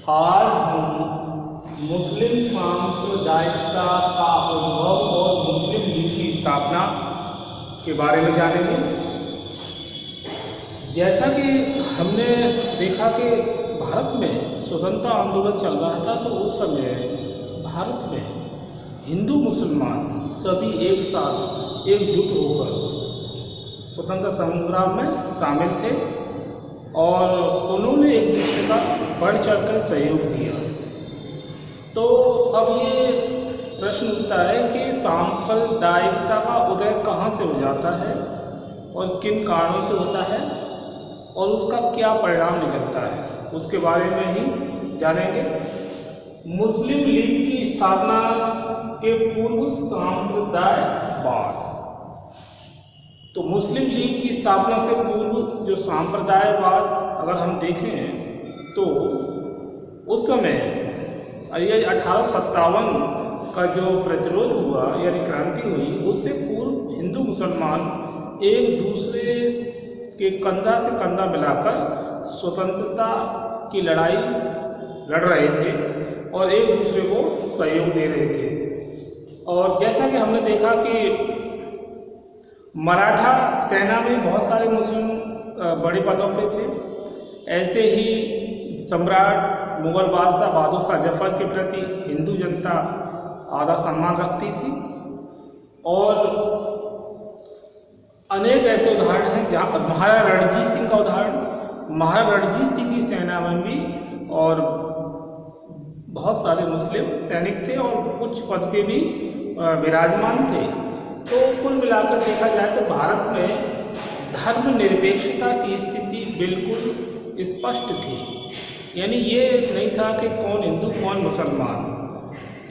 आज हम मुस्लिम सांप्रदायिकता का उद्भव और मुस्लिम लीग की स्थापना के बारे में जानेंगे। जैसा कि हमने देखा कि भारत में स्वतंत्रता आंदोलन चल रहा था, तो उस समय भारत में हिंदू मुसलमान सभी एक साथ एकजुट होकर स्वतंत्रता संग्राम में शामिल थे और उन्होंने एक दूसरे का बढ़ चढ़कर सहयोग दिया। तो अब ये प्रश्न उठता है कि सांप्रदायिकता का उदय कहाँ से हो जाता है और किन कारणों से होता है और उसका क्या परिणाम निकलता है, उसके बारे में ही जानेंगे। मुस्लिम लीग की स्थापना के पूर्व सांप्रदायवाद। तो मुस्लिम लीग की स्थापना से पूर्व जो सांप्रदायवाद अगर हम देखें तो उस समय ये 1857 का जो प्रतिरोध हुआ यानी क्रांति हुई, उससे पूर्व हिंदू मुसलमान एक दूसरे के कंधा से कंधा मिलाकर स्वतंत्रता की लड़ाई लड़ रहे थे और एक दूसरे को सहयोग दे रहे थे। और जैसा कि हमने देखा कि मराठा सेना में बहुत सारे मुस्लिम बड़े पदों पे थे। ऐसे ही सम्राट मुगल बादशाह बहादुर शाह जफर के प्रति हिंदू जनता आदर सम्मान रखती थी और अनेक ऐसे उदाहरण हैं जहाँ महाराजा रणजीत सिंह का उदाहरण, महाराजा रणजीत सिंह की सेना में भी और बहुत सारे मुस्लिम सैनिक थे और उच्च पद पे भी विराजमान थे। तो कुल मिलाकर देखा जाए तो भारत में धर्मनिरपेक्षता की स्थिति बिल्कुल स्पष्ट थी, यानी ये नहीं था कि कौन हिंदू कौन मुसलमान।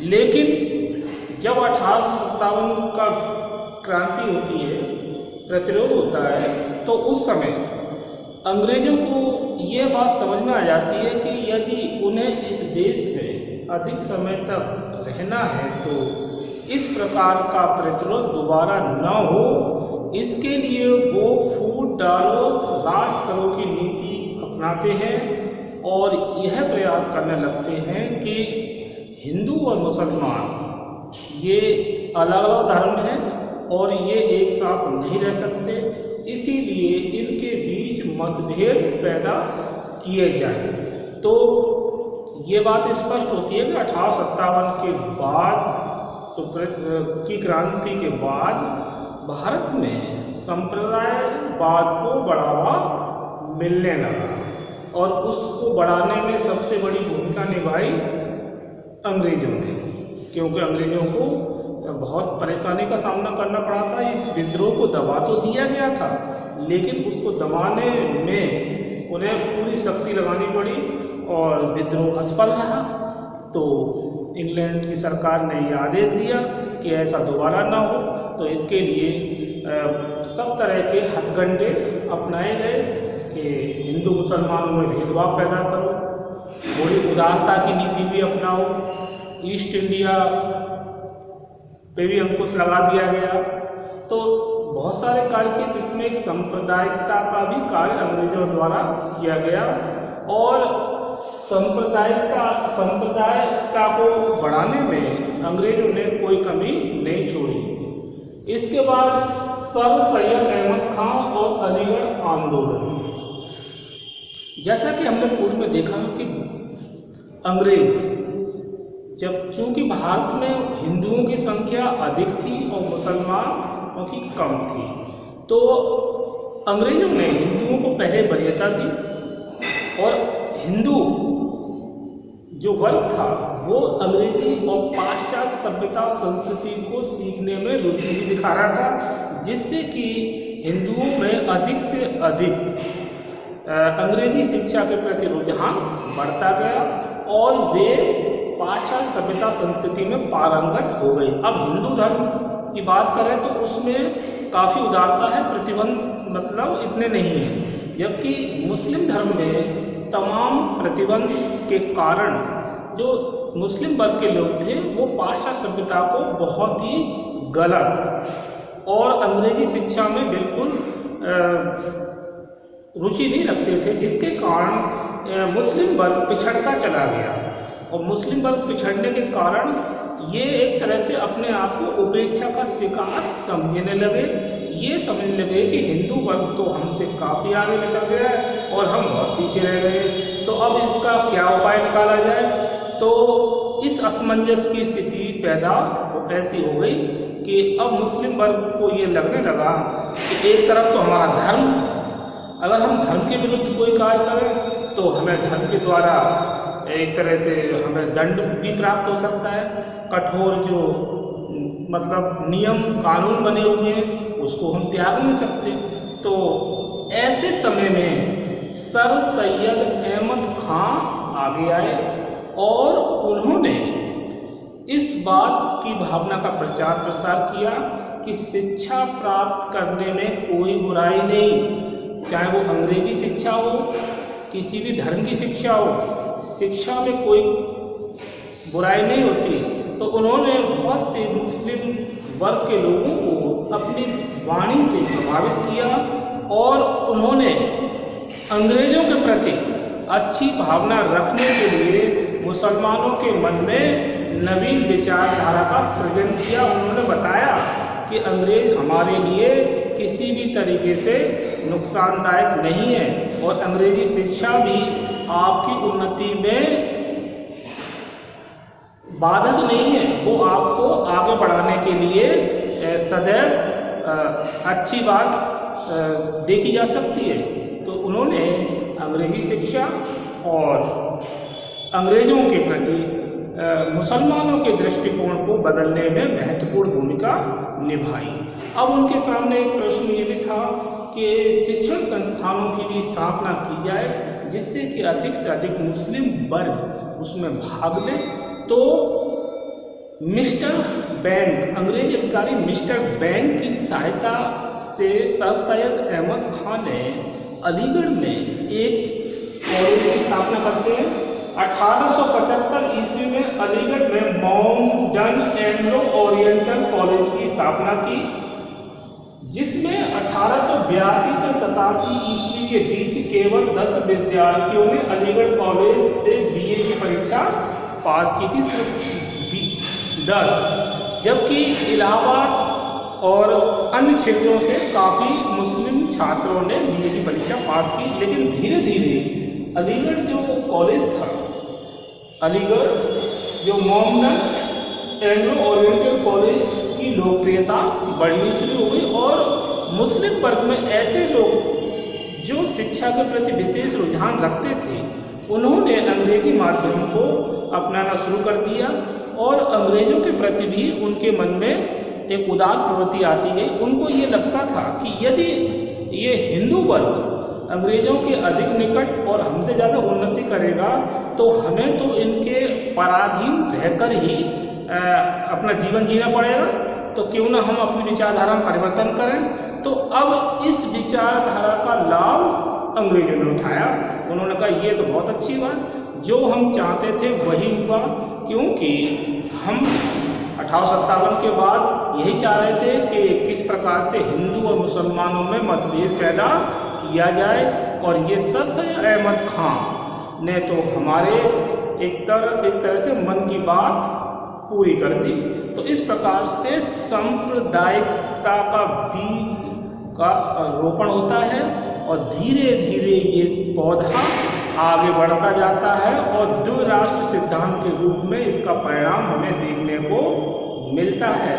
लेकिन जब 1857 का क्रांति होती है, प्रतिरोध होता है, तो उस समय अंग्रेजों को ये बात समझ में आ जाती है कि यदि उन्हें इस देश में अधिक समय तक रहना है तो इस प्रकार का प्रतिरोध दोबारा न हो, इसके लिए वो फूट डालो राज करो की नीति अपनाते हैं और यह प्रयास करने लगते हैं कि हिंदू और मुसलमान ये अलग अलग धर्म हैं और ये एक साथ नहीं रह सकते, इसीलिए इनके बीच मतभेद पैदा किए जाए। तो ये बात स्पष्ट होती है कि 1857 के बाद तो की क्रांति के बाद भारत में संप्रदायवाद को बढ़ावा मिलने लगा और उसको बढ़ाने में सबसे बड़ी भूमिका निभाई अंग्रेजों ने, क्योंकि अंग्रेजों को बहुत परेशानी का सामना करना पड़ा था। इस विद्रोह को दबा तो दिया गया था, लेकिन उसको दबाने में उन्हें पूरी शक्ति लगानी पड़ी और विद्रोह असफल रहा। तो इंग्लैंड की सरकार ने यह आदेश दिया कि ऐसा दोबारा ना हो, तो इसके लिए सब तरह के हथकंडे अपनाए गए कि हिंदू मुसलमानों में भेदभाव पैदा करो, थोड़ी उदारता की नीति भी अपनाओ, ईस्ट इंडिया पे भी अंकुश लगा दिया गया। तो बहुत सारे कार्य किए, जिसमें एक सांप्रदायिकता का भी कार्य अंग्रेजों द्वारा किया गया और सांप्रदायिकता को बढ़ाने में अंग्रेजों ने कोई कमी नहीं छोड़ी। इसके बाद सर सैयद अहमद खान और अलीगढ़ आंदोलन। जैसा कि हमने पूर्व में देखा कि अंग्रेज जब चूंकि भारत में हिंदुओं की संख्या अधिक थी और मुसलमानों की कम थी, तो अंग्रेजों ने हिंदुओं को पहले वरीयता दी और हिंदू जो वर्ग था वो अंग्रेजी और पाश्चात्य सभ्यता और संस्कृति को सीखने में रुचि भी दिखा रहा था, जिससे कि हिंदुओं में अधिक से अधिक अंग्रेजी शिक्षा के प्रति रुझान बढ़ता गया और वे पाश्चात्य सभ्यता संस्कृति में पारंगत हो गए। अब हिंदू धर्म की बात करें तो उसमें काफ़ी उदारता है, प्रतिबंध मतलब इतने नहीं है, जबकि मुस्लिम धर्म में तमाम प्रतिबंध के कारण जो मुस्लिम वर्ग के लोग थे वो पाश्चात्य सभ्यता को बहुत ही गलत और अंग्रेजी शिक्षा में बिल्कुल रुचि नहीं रखते थे, जिसके कारण मुस्लिम वर्ग पिछड़ता चला गया और मुस्लिम वर्ग पिछड़ने के कारण ये एक तरह से अपने आप को उपेक्षा का शिकार समझने लगे। ये समझने लगे कि हिंदू वर्ग तो हमसे काफ़ी आगे निकल गया है और हम बहुत पीछे रह गए, तो अब इसका क्या उपाय निकाला जाए। तो इस असमंजस की स्थिति पैदा ऐसी हो गई कि अब मुस्लिम वर्ग को ये लगने लगा कि एक तरफ तो हमारा धर्म, अगर हम धर्म के विरुद्ध कोई कार्य करें तो हमें धर्म के द्वारा एक तरह से हमें दंड भी प्राप्त हो सकता है, कठोर जो मतलब नियम कानून बने हुए हैं उसको हम त्याग नहीं सकते। तो ऐसे समय में सर सैयद अहमद खां आगे आए और उन्होंने इस बात की भावना का प्रचार प्रसार किया कि शिक्षा प्राप्त करने में कोई बुराई नहीं, चाहे वो अंग्रेजी शिक्षा हो, किसी भी धर्म की शिक्षा हो, शिक्षा में कोई बुराई नहीं होती। तो उन्होंने बहुत से मुस्लिम वर्ग के लोगों को अपनी वाणी से प्रभावित किया और उन्होंने अंग्रेजों के प्रति अच्छी भावना रखने के लिए मुसलमानों के मन में नवीन विचारधारा का सृजन किया। उन्होंने बताया कि अंग्रेज हमारे लिए किसी भी तरीके से नुकसानदायक नहीं है और अंग्रेजी शिक्षा भी आपकी उन्नति में बाधक नहीं है, वो आपको आगे बढ़ाने के लिए सदैव अच्छी बात देखी जा सकती है। तो उन्होंने अंग्रेजी शिक्षा और अंग्रेजों के प्रति मुसलमानों के दृष्टिकोण को बदलने में महत्वपूर्ण भूमिका निभाई। अब उनके सामने एक प्रश्न ये भी था कि शिक्षण संस्थानों की भी स्थापना की जाए जिससे कि अधिक से अधिक मुस्लिम वर्ग उसमें भाग ले। तो मिस्टर बैंक, अंग्रेज अधिकारी मिस्टर बैंक की सहायता से सर सैयद अहमद खां ने अलीगढ़ में एक कॉलेज की स्थापना करते हैं। 1875 ईस्वी में अलीगढ़ में माउंटन एंग्लो ओरिएंटल कॉलेज की स्थापना की, जिसमें 1882 से 87 ईस्वी के बीच केवल 10 विद्यार्थियों ने अलीगढ़ कॉलेज से बीए की परीक्षा पास की थी, सिर्फ 10, जबकि इलाहाबाद और अन्य क्षेत्रों से काफ़ी मुस्लिम छात्रों ने बीए की परीक्षा पास की। लेकिन धीरे धीरे अलीगढ़ जो कॉलेज था, अलीगढ़ जो माउंटन एंग्लो ओरिएंटल कॉलेज की लोकप्रियता बढ़नी शुरू हो गई और मुस्लिम वर्ग में ऐसे लोग जो शिक्षा के प्रति विशेष रुझान रखते थे उन्होंने अंग्रेजी माध्यम को अपनाना शुरू कर दिया और अंग्रेजों के प्रति भी उनके मन में एक उदार प्रवृत्ति आती गई। उनको ये लगता था कि यदि ये हिंदू वर्ग अंग्रेजों के अधिक निकट और हमसे ज़्यादा उन्नति करेगा तो हमें तो इनके पराधीन रहकर ही अपना जीवन जीना पड़ेगा, तो क्यों ना हम अपनी विचारधारा में परिवर्तन करें। तो अब इस विचारधारा का लाभ अंग्रेजों ने उठाया। उन्होंने कहा ये तो बहुत अच्छी बात, जो हम चाहते थे वही हुआ, क्योंकि हम 1857 के बाद यही चाह रहे थे कि किस प्रकार से हिंदू और मुसलमानों में मतभेद पैदा किया जाए, और ये सर सैयद अहमद खां ने तो हमारे एक तरह से मन की बात पूरी कर दी। तो इस प्रकार से सांप्रदायिकता का बीज का रोपण होता है और धीरे धीरे ये पौधा आगे बढ़ता जाता है और द्विराष्ट्र सिद्धांत के रूप में इसका परिणाम हमें देखने को मिलता है।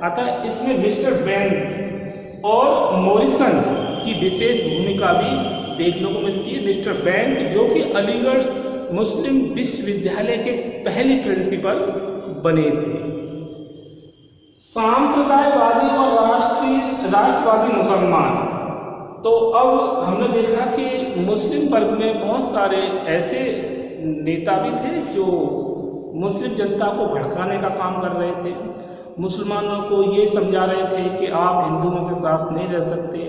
अतः इसमें मिस्टर बैंक और मॉरिसन की विशेष भूमिका भी देखने को मिलती है। मिस्टर बैंक जो कि अलीगढ़ मुस्लिम विश्वविद्यालय के पहले प्रिंसिपल बने थे। सांप्रदायवादी और राष्ट्रवादी मुसलमान, तो अब हमने देखा कि मुस्लिम वर्ग में बहुत सारे ऐसे नेता भी थे जो मुस्लिम जनता को भड़काने का काम कर रहे थे, मुसलमानों को ये समझा रहे थे कि आप हिंदुओं के साथ नहीं रह सकते,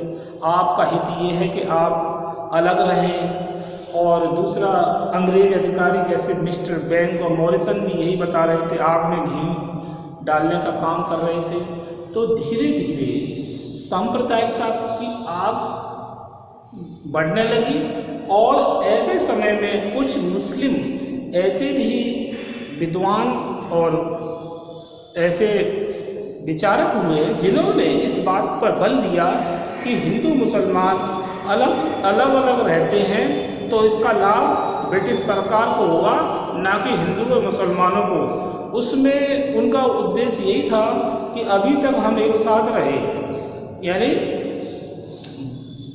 आपका हित ये है कि आप अलग रहें। और दूसरा, अंग्रेज अधिकारी जैसे मिस्टर बैंक और मॉरिसन भी यही बता रहे थे, आप में घी डालने का काम कर रहे थे। तो धीरे धीरे सांप्रदायिकता की आग बढ़ने लगी और ऐसे समय में कुछ मुस्लिम ऐसे भी विद्वान और ऐसे विचारक हुए जिन्होंने इस बात पर बल दिया कि हिंदू मुसलमान अलग अलग रहते हैं तो इसका लाभ ब्रिटिश सरकार को होगा, ना कि हिंदू और मुसलमानों को। उसमें उनका उद्देश्य यही था कि अभी तक हम एक साथ रहे, यानी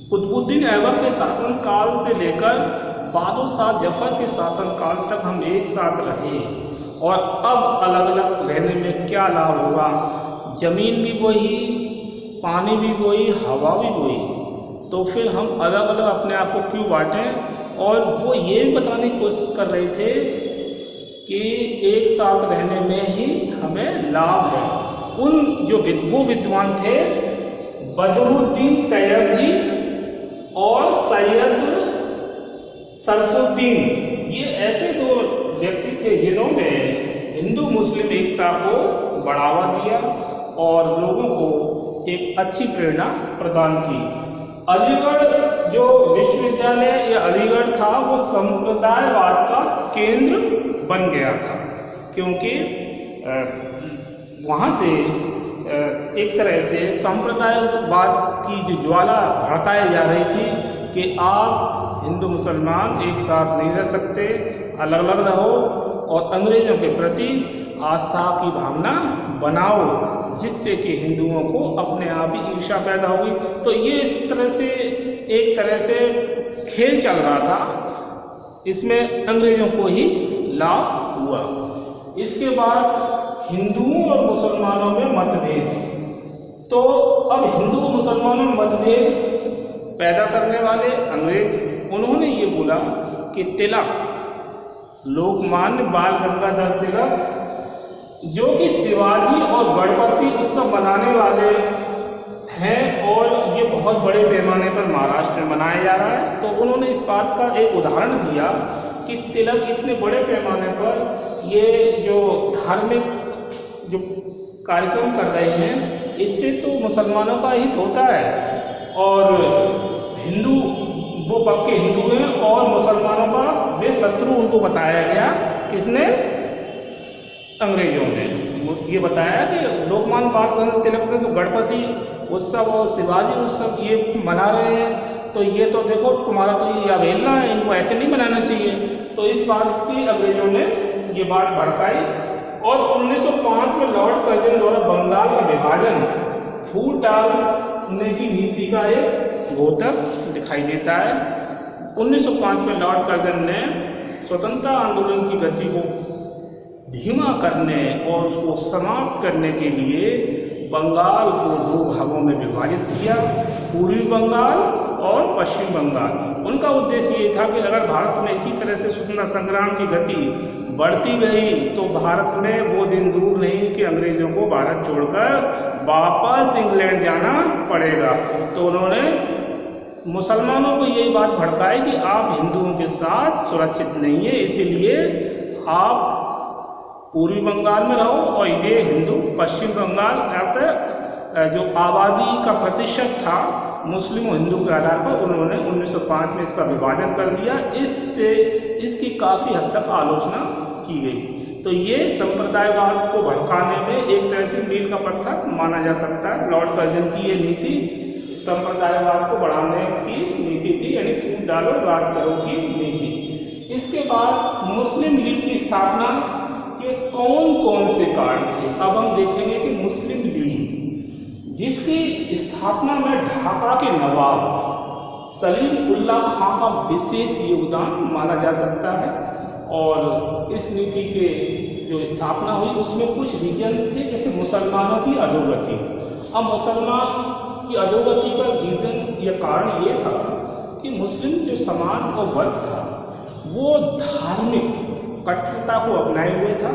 कुतुबुद्दीन ऐबक के शासनकाल से लेकर बहादुर शाह जफर के शासनकाल तक हम एक साथ रहे, और अब अलग अलग रहने में क्या लाभ होगा। जमीन भी वही, पानी भी वही, हवा भी वही, तो फिर हम अलग अलग अपने आप को क्यों बांटें। और वो ये भी बताने की कोशिश कर रहे थे कि एक साथ रहने में ही हमें लाभ है। उन जो वो विद्वान थे बदरुद्दीन तैयब जी और सैयद सरफुद्दीन, ये ऐसे दो व्यक्ति थे जिन्होंने हिंदू मुस्लिम एकता को बढ़ावा दिया और लोगों को एक अच्छी प्रेरणा प्रदान की। अलीगढ़ जो विश्वविद्यालय या अलीगढ़ था वो संप्रदायवाद का केंद्र बन गया था, क्योंकि वहाँ से एक तरह से संप्रदायवाद की जो ज्वाला भड़काई जा रही थी कि आप हिंदू मुसलमान एक साथ नहीं रह सकते, अलग अलग रहो और अंग्रेजों के प्रति आस्था की भावना बनाओ, जिससे कि हिंदुओं को अपने आप ही ईर्ष्या पैदा होगी। तो ये इस तरह से एक तरह से खेल चल रहा था, इसमें अंग्रेजों को ही लाभ हुआ। इसके बाद हिंदुओं और मुसलमानों में मतभेद, तो अब हिंदू और मुसलमानों में मतभेद पैदा करने वाले अंग्रेज, उन्होंने ये बोला कि तिलक, लोकमान्य बाल गंगाधर तिलक, जो कि शिवाजी और गणपति उत्सव मनाने वाले हैं और ये बहुत बड़े पैमाने पर महाराष्ट्र में मनाया जा रहा है, तो उन्होंने इस बात का एक उदाहरण दिया कि तिलक इतने बड़े पैमाने पर ये जो धार्मिक जो कार्यक्रम कर रहे हैं, इससे तो मुसलमानों का हित होता है और हिंदू वो पक्के हिंदू हैं और मुसलमानों का वे शत्रु उनको बताया गया। किसने? अंग्रेजों ने ये बताया कि लोकमान्य बाल गंगाधर तिलक ने तो गणपति उत्सव और शिवाजी उत्सव ये मना रहे हैं, तो ये तो देखो तुम्हारा तो ये अवहेलना है, इनको ऐसे नहीं मनाना चाहिए। तो इस बात की अंग्रेजों ने ये बात भड़काई और 1905 में लॉर्ड कर्जन द्वारा बंगाल का विभाजन फूट डालने की नीति का एक द्योतक दिखाई देता है। 1905 में लॉर्ड कर्जन ने स्वतंत्रता आंदोलन की गति को धीमा करने और उसको समाप्त करने के लिए बंगाल को दो भागों में विभाजित किया, पूर्वी बंगाल और पश्चिम बंगाल। उनका उद्देश्य ये था कि अगर भारत में इसी तरह से स्वतंत्रता संग्राम की गति बढ़ती गई तो भारत में वो दिन दूर नहीं कि अंग्रेजों को भारत छोड़कर वापस इंग्लैंड जाना पड़ेगा। तो उन्होंने मुसलमानों को यही बात भड़काई कि आप हिंदुओं के साथ सुरक्षित नहीं है, इसीलिए आप पूर्वी बंगाल में रहो और ये हिंदू पश्चिम बंगाल, जो आबादी का प्रतिशत था मुस्लिम और हिंदू के आधार पर उन्होंने 1905 में इसका विभाजन कर दिया। इससे इसकी काफ़ी हद तक आलोचना की गई। तो ये संप्रदायवाद को भड़काने में एक तरह से मील का पत्थर माना जा सकता है। लॉर्ड कर्जन की ये नीति संप्रदायवाद को बढ़ाने की नीति थी, यानी फूट डालो राज करो की नीति। इसके बाद मुस्लिम लीग की स्थापना के कौन कौन से कारण थे, अब हम देखेंगे कि मुस्लिम लीग जिसकी स्थापना में ढाका के नवाब सलीम उल्लाह खां का विशेष योगदान माना जा सकता है। और इस नीति के जो स्थापना हुई उसमें कुछ रीजन्स थे, जैसे मुसलमानों की अधोगति। अब मुसलमान की अधोगति का रीजन या कारण ये था कि मुस्लिम जो समाज का वर्ग था वो धार्मिक कट्टरता को अपनाए हुए था।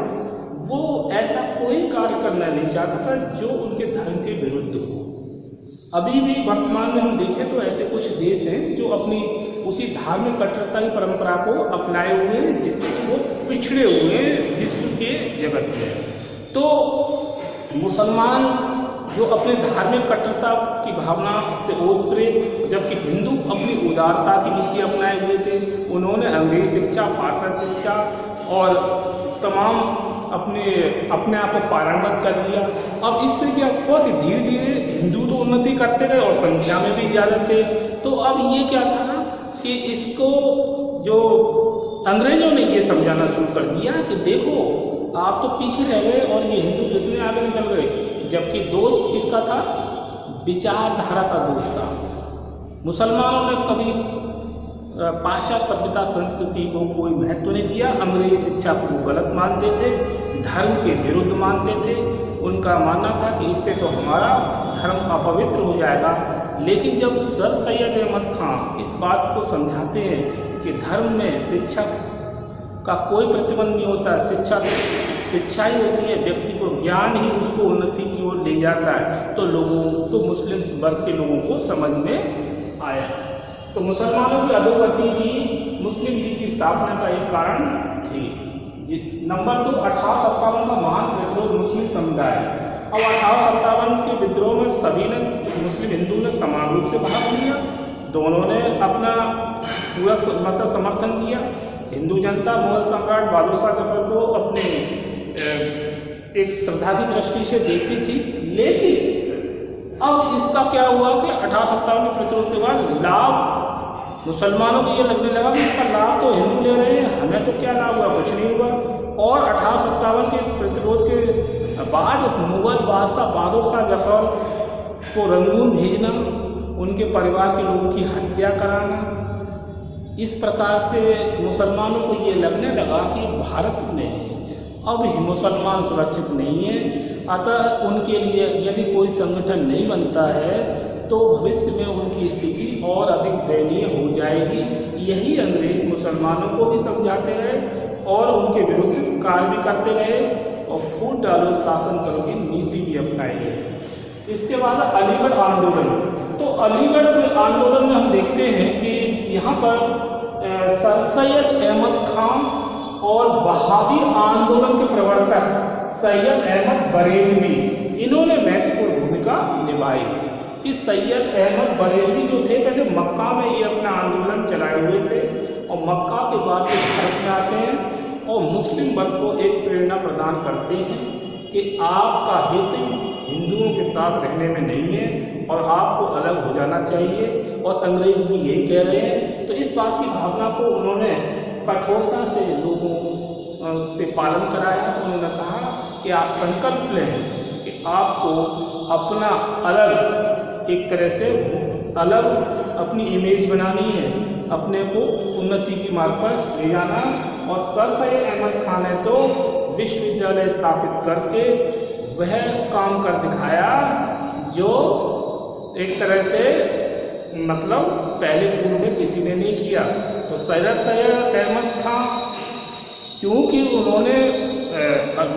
वो ऐसा कोई कार्य करना नहीं चाहता था जो उनके धर्म के विरुद्ध हो। अभी भी वर्तमान में हम देखें तो ऐसे कुछ देश हैं जो अपनी उसी धार्मिक कट्टरता की परंपरा को अपनाए हुए हैं, जिससे कि वो पिछड़े हुए हैं विश्व के जगत में। तो मुसलमान जो अपने धार्मिक कट्टरता की भावना से ओतप्रोत, जबकि हिंदू अपनी उदारता की नीति अपनाए हुए थे। उन्होंने अंग्रेजी शिक्षा, पाश्चात्य शिक्षा और तमाम अपने आप को पारंगत कर दिया। अब इससे क्या हुआ कि धीरे धीरे हिंदू तो उन्नति करते गए और संख्या में भी ज़्यादा थे। तो अब ये क्या था ना कि इसको जो अंग्रेजों ने ये समझाना शुरू कर दिया कि देखो आप तो पीछे रह गए और ये हिंदू कितने आगे निकल गए, जबकि दोष किसका था? विचारधारा का दोष था। मुसलमानों ने कभी पाश्चात्य सभ्यता संस्कृति को कोई महत्व नहीं दिया, अंग्रेजी शिक्षा को वो गलत मानते थे, धर्म के विरुद्ध मानते थे। उनका मानना था कि इससे तो हमारा धर्म अपवित्र हो जाएगा। लेकिन जब सर सैयद अहमद खान इस बात को समझाते हैं कि धर्म में शिक्षा का कोई प्रतिबंध नहीं होता, शिक्षा ही होती है, व्यक्ति को ज्ञान ही उसको उन्नति की ओर ले जाता है, तो लोगों को, मुस्लिम वर्ग के लोगों को समझ में आया। तो मुसलमानों की अधोगति ही मुस्लिम लीग की स्थापना का एक कारण थी। नंबर 2, 1857 का महान विद्रोह मुस्लिम समुदाय। अब 1857 के विद्रोह में सभी ने, मुस्लिम हिंदू ने समान रूप से भाग लिया। दोनों ने अपना पूरा मतलब समर्थन किया। हिंदू जनता मुगल सम्राट बहादुर शाह जफर को अपने एक श्रद्धा की दृष्टि से देखती थी। लेकिन अब इसका क्या हुआ कि 1857 के प्रतिरोध के बाद लाभ मुसलमानों को ये लगने लगा कि इसका लाभ तो हिंदू ले रहे हैं, हमें तो क्या लाभ हुआ, कुछ नहीं हुआ। और 1857 के प्रतिरोध के बाद मुगल बादशाह बहादुर शाह जफर को रंगून भेजना, उनके परिवार के लोगों की हत्या कराना, इस प्रकार से मुसलमानों को ये लगने लगा कि भारत में अब मुसलमान सुरक्षित नहीं है। अतः उनके लिए यदि कोई संगठन नहीं बनता है तो भविष्य में उनकी स्थिति और अधिक दयनीय हो जाएगी। यही अंग्रेज मुसलमानों को भी समझाते रहे और उनके विरुद्ध कार्य भी करते रहे और फूट डालो शासन करो की नीति भी अपनाई है। इसके बाद अलीगढ़ आंदोलन। तो अलीगढ़ आंदोलन में हम देखते हैं कि यहाँ पर सर सैयद अहमद खान और वहाबी आंदोलन के प्रवर्तक सैयद अहमद बरेलवी, इन्होंने महत्वपूर्ण भूमिका निभाई। कि सैयद अहमद बरेलवी जो थे पहले मक्का में ये अपना आंदोलन चलाए हुए थे और मक्का के बाद ये भारत में आते हैं और मुस्लिम वर्ग को एक प्रेरणा प्रदान करते हैं कि आपका हित हिंदुओं के साथ रहने में नहीं है और आपको अलग हो जाना चाहिए, और अंग्रेज भी यही कह रहे हैं। तो इस बात की भावना को उन्होंने कठोरता से लोगों से पालन कराया। उन्होंने कहा कि आप संकल्प लें कि आपको अपना अलग, एक तरह से अलग अपनी इमेज बनानी है, अपने को उन्नति की मार्ग पर ले जाना। और सर सैयद अहमद खान ने तो विश्वविद्यालय स्थापित करके वह काम कर दिखाया जो एक तरह से मतलब पहले पूर्व में किसी ने नहीं किया। तो सैयद अहमद खान चूँकि उन्होंने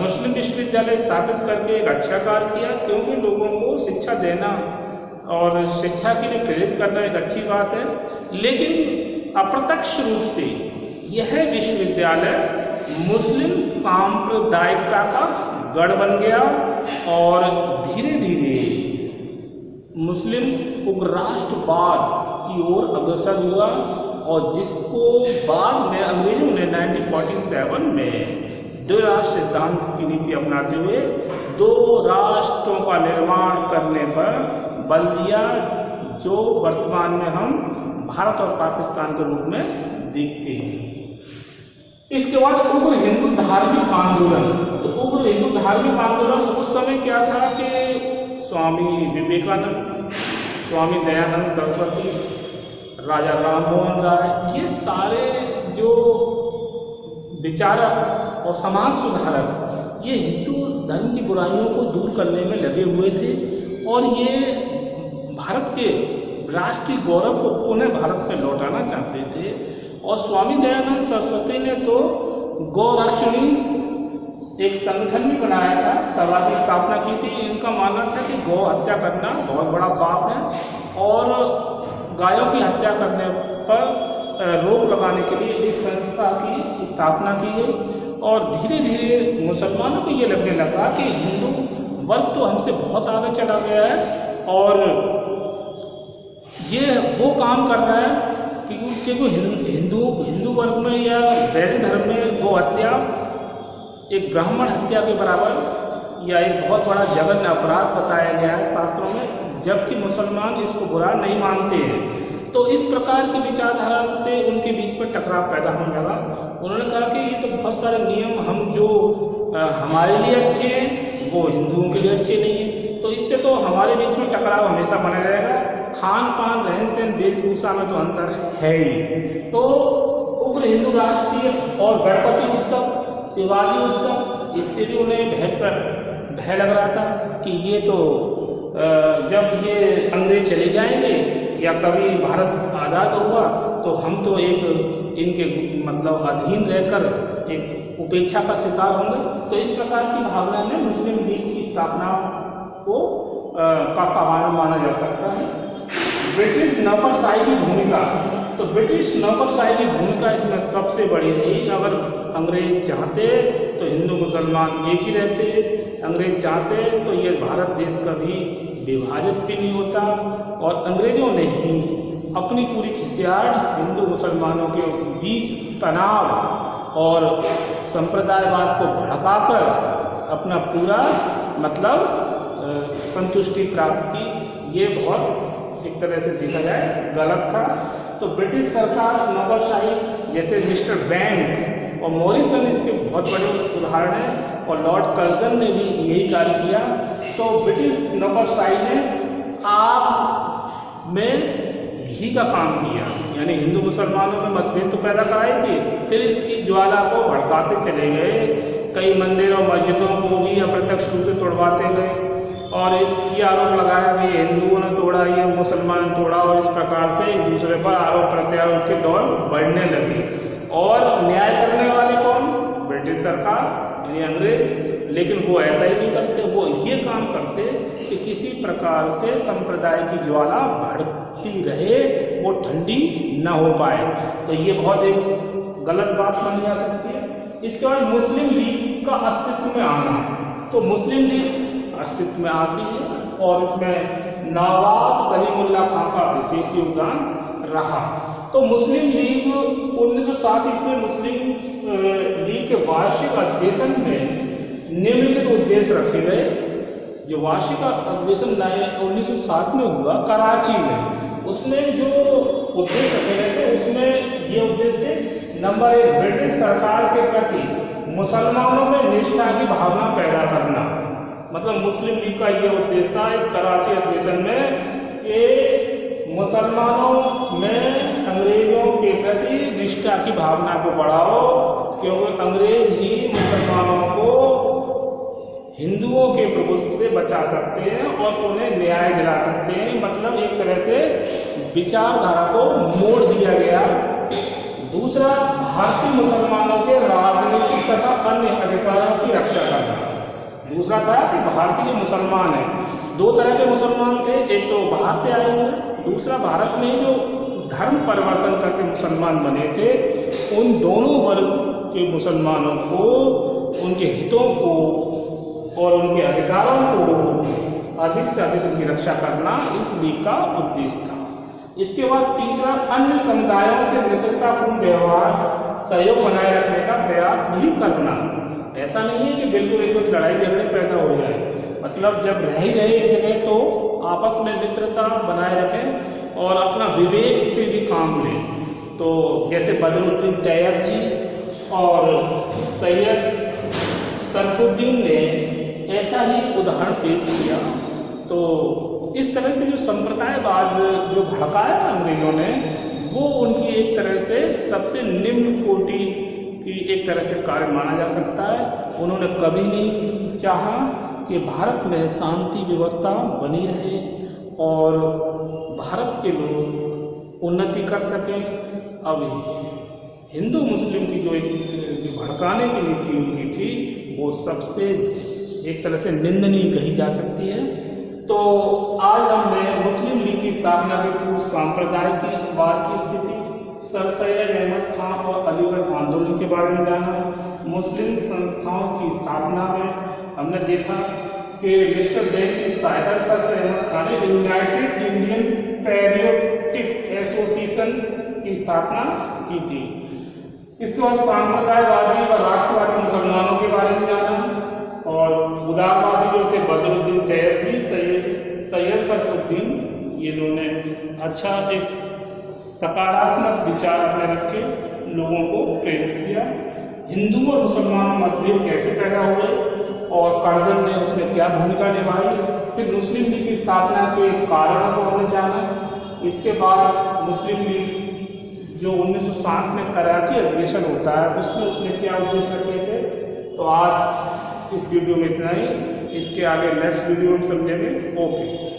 मुस्लिम विश्वविद्यालय स्थापित करके एक अच्छा कार्य किया, क्योंकि लोगों को शिक्षा देना और शिक्षा के लिए प्रेरित करना एक अच्छी बात है, लेकिन अप्रत्यक्ष रूप से यह विश्वविद्यालय मुस्लिम सांप्रदायिकता का गढ़ बन गया और धीरे धीरे मुस्लिम उपराष्ट्रवाद की ओर अग्रसर हुआ, और जिसको बाद में अंग्रेजों ने 1947 में 2 राष्ट्र सिद्धांत की नीति अपनाते हुए 2 राष्ट्रों का निर्माण करने पर बल दिया, जो वर्तमान में हम भारत और पाकिस्तान के रूप में देखते हैं। इसके बाद उग्र हिंदू धार्मिक आंदोलन। तो उग्र हिंदू धार्मिक आंदोलन उस समय क्या था कि स्वामी विवेकानंद, स्वामी दयानंद सरस्वती, राजा राम मोहन राय, ये सारे जो विचारक और समाज सुधारक ये हिंदू धर्म की बुराइयों को दूर करने में लगे हुए थे और ये भारत के राष्ट्रीय गौरव को पुनः भारत में लौटाना चाहते थे। और स्वामी दयानंद सरस्वती ने तो गौरक्षणी एक संगठन भी बनाया था, सभा की स्थापना की थी। इनका मानना था कि गौ हत्या करना बहुत बड़ा पाप है और गायों की हत्या करने पर रोक लगाने के लिए एक संस्था की स्थापना की गई। और धीरे धीरे मुसलमानों को ये लगने लगा कि हिंदू वर्ग तो हमसे बहुत आगे चला गया है और ये वो काम कर रहा है क्योंकि हिंदू वर्ग में या वैदिक धर्म में गो हत्या एक ब्राह्मण हत्या के बराबर या एक बहुत बड़ा जघन्य अपराध बताया गया है शास्त्रों में, जबकि मुसलमान इसको बुरा नहीं मानते हैं। तो इस प्रकार की विचारधारा से उनके बीच में टकराव पैदा होने लगा। उन्होंने कहा कि ये तो बहुत सारे नियम हम जो हमारे लिए अच्छे हैं वो हिंदुओं के लिए अच्छे नहीं हैं, तो इससे तो हमारे बीच में टकराव हमेशा बना रहेगा। खान पान रहन सहन वेशभूषा में तो अंतर है ही। तो उग्र हिंदू राष्ट्रीय और गणपति उत्सव, शिवाजी उत्सव, इससे भी उन्हें भय लग रहा था कि ये तो जब ये अंग्रेज चले जाएंगे या कभी भारत आज़ाद होगा तो हम तो एक इनके मतलब अधीन रहकर एक उपेक्षा का शिकार होंगे। तो इस प्रकार की भावना में मुस्लिम लीग की स्थापना को का कारण माना जा सकता है। ब्रिटिश नौकरशाही की भूमिका, तो ब्रिटिश नौकरशाही की भूमिका इसमें सबसे बड़ी रही। अगर अंग्रेज चाहते तो हिंदू मुसलमान एक ही रहते, अंग्रेज चाहते तो ये भारत देश कभी विभाजित भी नहीं होता। और अंग्रेजों ने ही अपनी पूरी खिसियाट हिंदू मुसलमानों के बीच तनाव और संप्रदायवाद को भड़काकर अपना पूरा मतलब संतुष्टि प्राप्त की। ये बहुत एक तरह से देखा जाए गलत था। तो ब्रिटिश सरकार नौकरशाही, जैसे मिस्टर बैंक और मॉरिसन इसके बहुत बड़े उदाहरण हैं, और लॉर्ड कर्जन ने भी यही कार्य किया। तो ब्रिटिश नौकरशाही ने आप में घी का काम किया, यानी हिंदू मुसलमानों में मतभेद तो पैदा कराई थी, फिर इसकी ज्वाला को भड़काते चले गए। कई मंदिर और मस्जिदों को भी अप्रत्यक्ष रूप से तोड़वाते गए और इसकी आरोप लगाया कि हिंदुओं ने तोड़ा, ये मुसलमान ने तोड़ा, और इस प्रकार से एक दूसरे पर आरोप प्रत्यारोप के दौर बढ़ने लगे। और न्याय करने वाले कौन? ब्रिटिश सरकार यानी अंग्रेज। लेकिन वो ऐसा ही नहीं करते, वो ये काम करते कि किसी प्रकार से संप्रदाय की ज्वाला बढ़ती रहे, वो ठंडी न हो पाए। तो ये बहुत एक गलत बात मानी जा सकती है। इसके बाद मुस्लिम लीग का अस्तित्व में आना, तो मुस्लिम लीग अस्तित्व में आती है और इसमें नवाब सलीमुल्लाह खां का विशेष योगदान रहा। तो मुस्लिम लीग 1907 ईस्वी मुस्लिम लीग के वार्षिक अधिवेशन में निम्नलिखित उद्देश्य रखे गए। जो वार्षिक अधिवेशन 1907 में हुआ कराची में, उसमें जो उद्देश्य रखे गए थे उसमें ये उद्देश्य थे, नंबर 1 ब्रिटिश सरकार के प्रति मुसलमानों में निष्ठा की भावना पैदा करना। मतलब मुस्लिम लीग का ये उद्देश्य था इस कराची अधिवेशन में कि मुसलमानों में अंग्रेजों के प्रति निष्ठा की भावना को बढ़ाओ, क्योंकि अंग्रेज ही मुसलमानों को हिंदुओं के प्रभुत्व से बचा सकते हैं और उन्हें न्याय दिला सकते हैं। मतलब एक तरह से विचारधारा को मोड़ दिया गया। दूसरा, भारतीय मुसलमानों के राजनीतिक तथा अन्य अधिकारों की रक्षा करना। दूसरा था कि भारतीय मुसलमान हैं, दो तरह के मुसलमान थे, एक तो बाहर से आए हुए, दूसरा भारत में जो धर्म परिवर्तन करके मुसलमान बने थे, उन दोनों वर्ग के मुसलमानों को उनके हितों को और उनके अधिकारों को अधिक से अधिक उनकी रक्षा करना इस लीग का उद्देश्य था। इसके बाद तीसरा, अन्य समुदायों से मित्रतापूर्ण व्यवहार सहयोग बनाए रखने का प्रयास भी करना। ऐसा नहीं है कि बिल्कुल एक लड़ाई झगड़े पैदा हो जाए, मतलब जब रह ही रहे एक जगह तो आपस में मित्रता बनाए रखें और अपना विवेक से भी काम लें। तो जैसे बदरुद्दीन तैयब जी और सैयद सरफुद्दीन ने ऐसा ही उदाहरण पेश किया। तो इस तरह से जो संप्रदायवाद जो भड़काया अंग्रेजों ने, वो उनकी एक तरह से सबसे निम्न कोटि की एक तरह से कार्य माना जा सकता है। उन्होंने कभी नहीं चाहा कि भारत में शांति व्यवस्था बनी रहे और भारत के लोग उन्नति कर सकें। अब हिंदू मुस्लिम की जो भड़काने की नीति उनकी थी, वो सबसे एक तरह से निंदनीय कही जा सकती है। तो आज हमने मुस्लिम लीग की स्थापना के पूर्व सांप्रदायिकवाद की स्थिति, सर सैयद अहमद खां और अलीगढ़ आंदोलन के बारे में जाना। मुस्लिम संस्थाओं की स्थापना में हमने देखा के रजिस्टर्ड बैंक की सहायता से सर अहमद खान ने यूनाइटेड इंडियन पैट्रियोटिक एसोसिएशन की स्थापना की थी। इसके बाद सांप्रदायवादी व राष्ट्रवादी मुसलमानों के बारे में जाना, और उदारवादी जो थे बदरुद्दीन तैयबजी, सैयद शमसुद्दीन, ये दोनों ने अच्छा एक सकारात्मक विचार अपने रखे, लोगों को प्रेरित किया। हिंदू और मुसलमान मतभेद कैसे पैदा हुए और कर्जन ने उसमें क्या भूमिका निभाई। फिर मुस्लिम लीग की स्थापना के कारणों को हमने जाना। इसके बाद मुस्लिम लीग जो 1960 में कराची अधिवेशन होता है उसमें उसने क्या उद्देश्य रखे थे। तो आज इस वीडियो में इतना ही, इसके आगे नेक्स्ट वीडियो में समझेंगे। ओके।